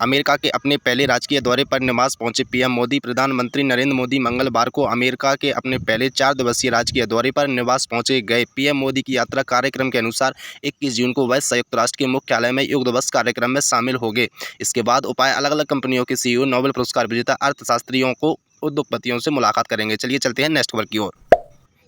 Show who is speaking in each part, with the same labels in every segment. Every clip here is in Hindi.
Speaker 1: अमेरिका के अपने पहले राजकीय दौरे पर निवास पहुंचे पीएम मोदी। प्रधानमंत्री नरेंद्र मोदी मंगलवार को अमेरिका के अपने पहले 4 दिवसीय राजकीय दौरे पर निवास पहुंचे गए। पीएम मोदी की यात्रा कार्यक्रम के अनुसार 21 जून को वह संयुक्त राष्ट्र के मुख्यालय में योग दिवस कार्यक्रम में शामिल होंगे। इसके बाद उपाय अलग अलग कंपनियों के सीईओ, नोबेल पुरस्कार विजेता अर्थशास्त्रियों को उद्योगपतियों से मुलाकात करेंगे। चलिए चलते हैं नेक्स्ट खबर की ओर।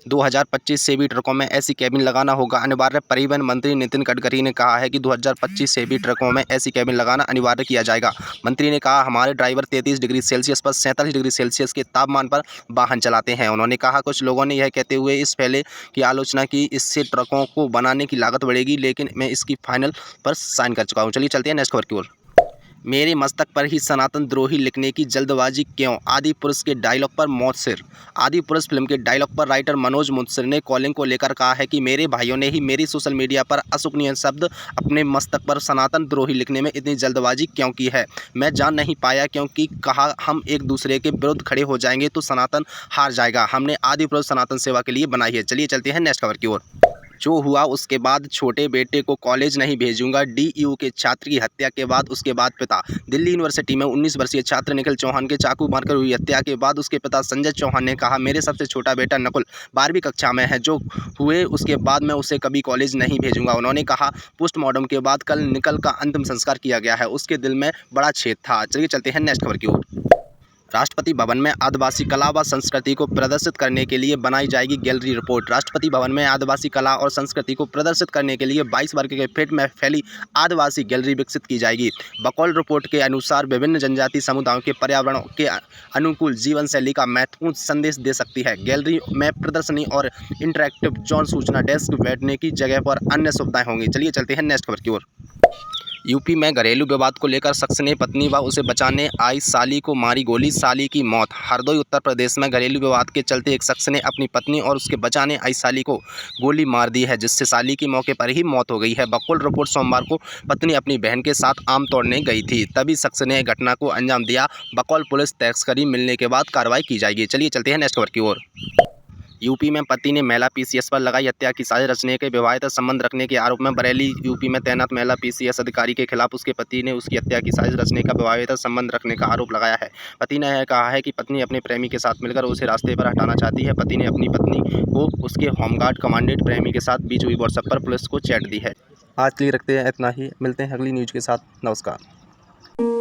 Speaker 1: 2025 से भी ट्रकों में ऐसी कैबिन लगाना होगा अनिवार्य। परिवहन मंत्री नितिन गडकरी ने कहा है कि 2025 से भी ट्रकों में ऐसी कैबिन लगाना अनिवार्य किया जाएगा। मंत्री ने कहा, हमारे ड्राइवर 33 डिग्री सेल्सियस पर 47 डिग्री सेल्सियस के तापमान पर वाहन चलाते हैं। उन्होंने कहा, कुछ लोगों ने यह कहते हुए इस फैसले की आलोचना की इससे ट्रकों को बनाने की लागत बढ़ेगी, लेकिन मैं इसकी फाइनल पर साइन कर चुका हूँ। चलिए चलते हैं नेक्स्ट खबर की ओर। मेरे मस्तक पर ही सनातन द्रोही लिखने की जल्दबाजी क्यों? आदि पुरुष के डायलॉग पर मुदस्सिर। आदि पुरुष फिल्म के डायलॉग पर राइटर मनोज मुदस्सिर ने कॉलिंग को लेकर कहा है कि मेरे भाइयों ने ही मेरी सोशल मीडिया पर अशोभनीय शब्द अपने मस्तक पर सनातन द्रोही लिखने में इतनी जल्दबाजी क्यों की है। मैं जान नहीं पाया, क्योंकि कहा हम एक दूसरे के विरुद्ध खड़े हो जाएंगे तो सनातन हार जाएगा। हमने आदि पुरुष सनातन सेवा के लिए बनाई है। चलिए चलते हैं नेक्स्ट खबर की ओर। जो हुआ उसके बाद छोटे बेटे को कॉलेज नहीं भेजूंगा। डीयू के छात्र की हत्या के बाद उसके बाद पिता। दिल्ली यूनिवर्सिटी में 19 वर्षीय छात्र निखिल चौहान के चाकू मारकर हुई हत्या के बाद उसके पिता संजय चौहान ने कहा, मेरे सबसे छोटा बेटा नकुल 12वीं कक्षा में है। जो हुए उसके बाद मैं उसे कभी कॉलेज नहीं भेजूंगा। उन्होंने कहा, पोस्टमार्टम के बाद कल निखिल का अंतिम संस्कार किया गया है। उसके दिल में बड़ा छेद था। चलिए चलते हैं नेक्स्ट खबर की ओर। राष्ट्रपति भवन में आदिवासी कला व संस्कृति को प्रदर्शित करने के लिए बनाई जाएगी गैलरी रिपोर्ट। राष्ट्रपति भवन में आदिवासी कला और संस्कृति को प्रदर्शित करने के लिए 22 वर्ग के फीट में फैली आदिवासी गैलरी विकसित की जाएगी। बकौल रिपोर्ट के अनुसार विभिन्न जनजाति समुदायों के पर्यावरण के अनुकूल जीवन शैली का महत्वपूर्ण संदेश दे सकती है। गैलरी में प्रदर्शनी और इंटरैक्टिव जोन, सूचना डेस्क, बैठने की जगह पर अन्य सुविधाएं होंगी। चलिए चलते हैं नेक्स्ट खबर की ओर। यूपी में घरेलू विवाद को लेकर शख्स ने पत्नी व उसे बचाने आई साली को मारी गोली, साली की मौत। हरदोई उत्तर प्रदेश में घरेलू विवाद के चलते एक शख्स ने अपनी पत्नी और उसके बचाने आई साली को गोली मार दी है, जिससे साली की मौके पर ही मौत हो गई है। बकौल रिपोर्ट सोमवार को पत्नी अपनी बहन के साथ आम तोड़ने गई थी, तभी शख्स ने घटना को अंजाम दिया। बकौल पुलिस तस्करी मिलने के बाद कार्रवाई की जाएगी। चलिए चलते हैं नेक्स्ट खबर की ओर। यूपी में पति ने महिला पीसीएस पर लगाई हत्या की साजिश रचने के विवाहित संबंध रखने के आरोप में बरेली यूपी में तैनात महिला पीसीएस अधिकारी के खिलाफ उसके पति ने उसकी हत्या की साजिश रचने का विवाहित संबंध रखने का आरोप लगाया है। पति ने यह कहा है कि पत्नी अपने प्रेमी के साथ मिलकर उसे रास्ते पर हटाना चाहती है। पति ने अपनी पत्नी को उसके होमगार्ड कमांडेंट प्रेमी के साथ बीच हुई व्हाट्सएप पर पुलिस को चैट दी है। आज के लिए रखते हैं इतना ही, मिलते हैं अगली न्यूज़ के साथ। नमस्कार।